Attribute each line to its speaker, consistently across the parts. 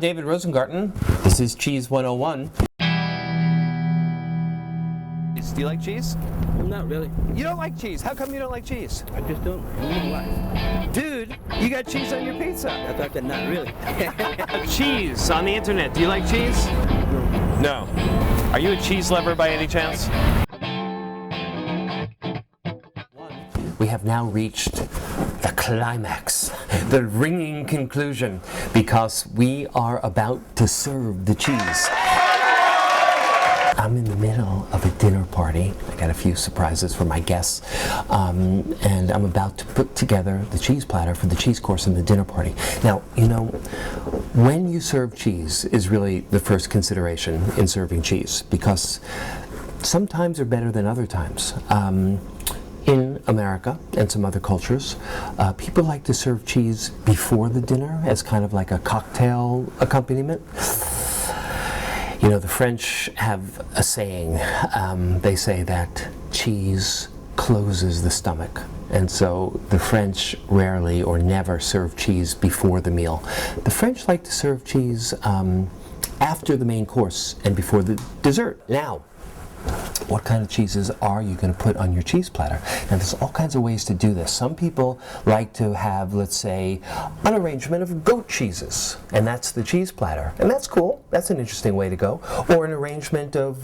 Speaker 1: David Rosengarten. This is Cheese 101.
Speaker 2: Do you like cheese?
Speaker 3: Not really.
Speaker 2: You don't like cheese? How come you don't like cheese?
Speaker 3: I just don't. Why?
Speaker 2: Dude, you got cheese on your pizza.
Speaker 3: I thought that not really.
Speaker 4: Cheese on the internet. Do you like cheese? No. Are you a cheese lover by any chance?
Speaker 1: We have now reached the climax, the ringing conclusion, because we are about to serve the cheese. I'm in the middle of a dinner party. I got a few surprises for my guests, and I'm about to put together the cheese platter for the cheese course in the dinner party. Now, you know, when you serve cheese is really the first consideration in serving cheese, because some times are better than other times. In America and some other cultures, people like to serve cheese before the dinner as kind of like a cocktail accompaniment. You know, the French have a saying. They say that cheese closes the stomach. And so the French rarely or never serve cheese before the meal. The French like to serve cheese after the main course and before the dessert. Now, what kind of cheeses are you going to put on your cheese platter? Now, there's all kinds of ways to do this. Some people like to have, let's say, an arrangement of goat cheeses, and that's the cheese platter. And that's cool. That's an interesting way to go. Or an arrangement of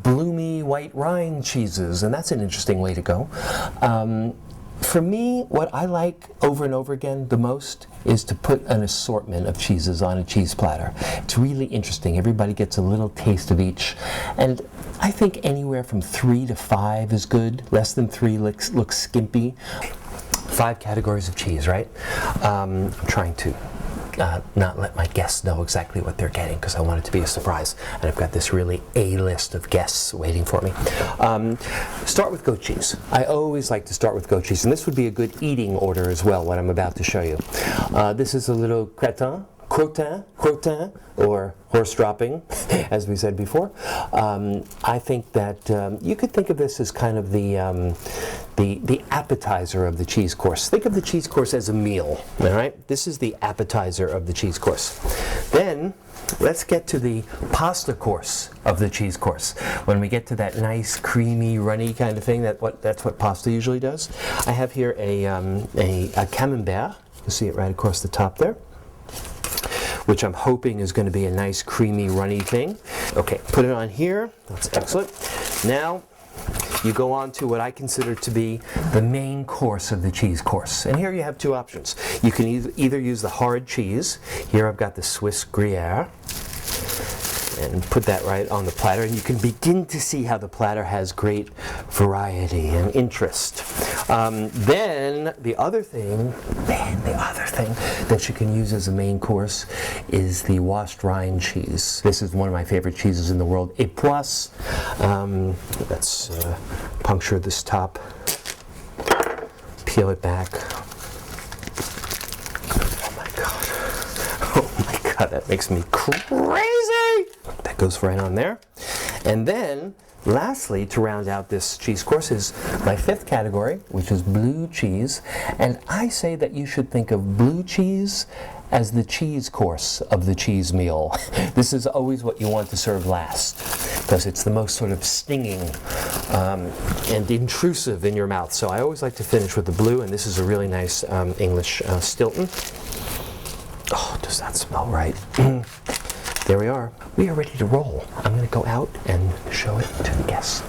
Speaker 1: bloomy white rind cheeses, and that's an interesting way to go. For me, what I like over and over again the most is to put an assortment of cheeses on a cheese platter. It's really interesting. Everybody gets a little taste of each. And I think anywhere from 3 to 5 is good. Less than 3 looks skimpy. 5 categories of cheese, right? I'm trying to not let my guests know exactly what they're getting because I want it to be a surprise. And I've got this really A-list of guests waiting for me. Start with goat cheese. I always like to start with goat cheese, and this would be a good eating order as well, what I'm about to show you. This is a little crottin, or horse dropping, as we said before. I think that you could think of this as kind of the appetizer of the cheese course. Think of the cheese course as a meal, all right? This is the appetizer of the cheese course. Then, let's get to the pasta course of the cheese course. When we get to that nice, creamy, runny kind of thing, that's what pasta usually does. I have here a camembert. You see it right across the top there, which I'm hoping is going to be a nice, creamy, runny thing. Okay, put it on here. That's excellent. Now, you go on to what I consider to be the main course of the cheese course. And here you have 2 options. You can either use the hard cheese. Here I've got the Swiss Gruyere. And put that right on the platter, and you can begin to see how the platter has great variety and interest. Then the other thing that you can use as a main course is the washed rind cheese. This is one of my favorite cheeses in the world. Époisse. Let's puncture this top, peel it back. Oh my god! Oh my god! That makes me crazy. That goes right on there. And then, lastly, to round out this cheese course is my 5th category, which is blue cheese. And I say that you should think of blue cheese as the cheese course of the cheese meal. This is always what you want to serve last, because it's the most sort of stinging and intrusive in your mouth. So I always like to finish with the blue, and this is a really nice English Stilton. Oh, does that smell right? There we are. We are ready to roll. I'm going to go out and show it to the guests.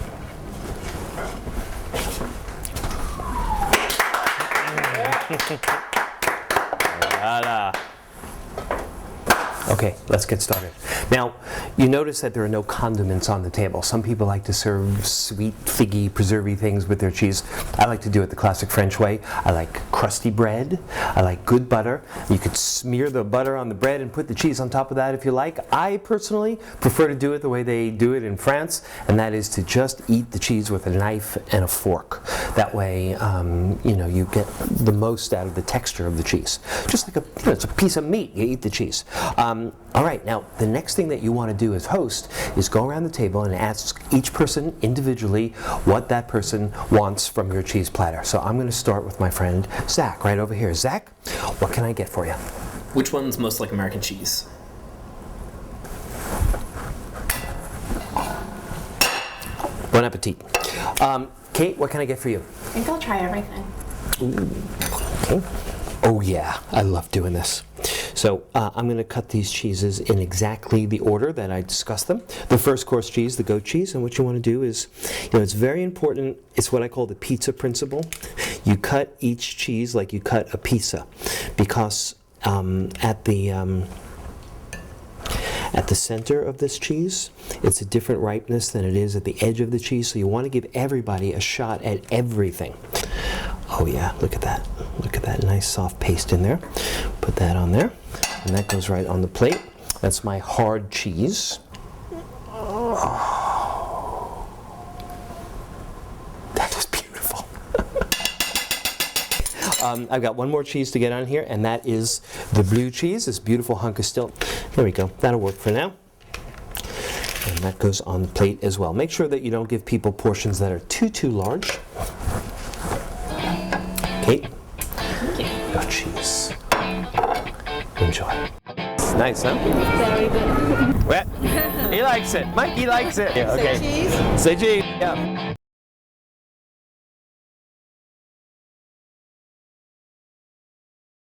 Speaker 1: Okay, let's get started. Now, you notice that there are no condiments on the table. Some people like to serve sweet, figgy, preservy things with their cheese. I like to do it the classic French way. I like crusty bread. I like good butter. You could smear the butter on the bread and put the cheese on top of that if you like. I personally prefer to do it the way they do it in France, and that is to just eat the cheese with a knife and a fork. That way, you know, you get the most out of the texture of the cheese. Just like it's a piece of meat. You eat the cheese. All right, now the next thing that you want to do as host is go around the table and ask each person individually what that person wants from your cheese platter. So I'm going to start with my friend Zach right over here. Zach, what can I get for you?
Speaker 5: Which one's most like American cheese?
Speaker 1: Bon appetit. Kate, what can I get for you?
Speaker 6: I think I'll try everything.
Speaker 1: Okay. Oh yeah, I love doing this. So I'm going to cut these cheeses in exactly the order that I discussed them. The first course cheese, the goat cheese, and what you want to do is, it's very important. It's what I call the pizza principle. You cut each cheese like you cut a pizza, because at the center of this cheese, it's a different ripeness than it is at the edge of the cheese. So you want to give everybody a shot at everything. Oh yeah, look at that. Look at that nice soft paste in there. Put that on there. And that goes right on the plate. That's my hard cheese. Oh, that is beautiful. I've got one more cheese to get on here, and that is the blue cheese, this beautiful hunk of stilt. There we go. That'll work for now. And that goes on the plate as well. Make sure that you don't give people portions that are too large. Kate?
Speaker 6: Thank you.
Speaker 1: Your cheese. Enjoy.
Speaker 4: Nice, huh?
Speaker 6: Very good.
Speaker 4: Well, he likes it. Mikey likes it. Yeah, okay.
Speaker 6: Say cheese.
Speaker 4: Say cheese. Yeah.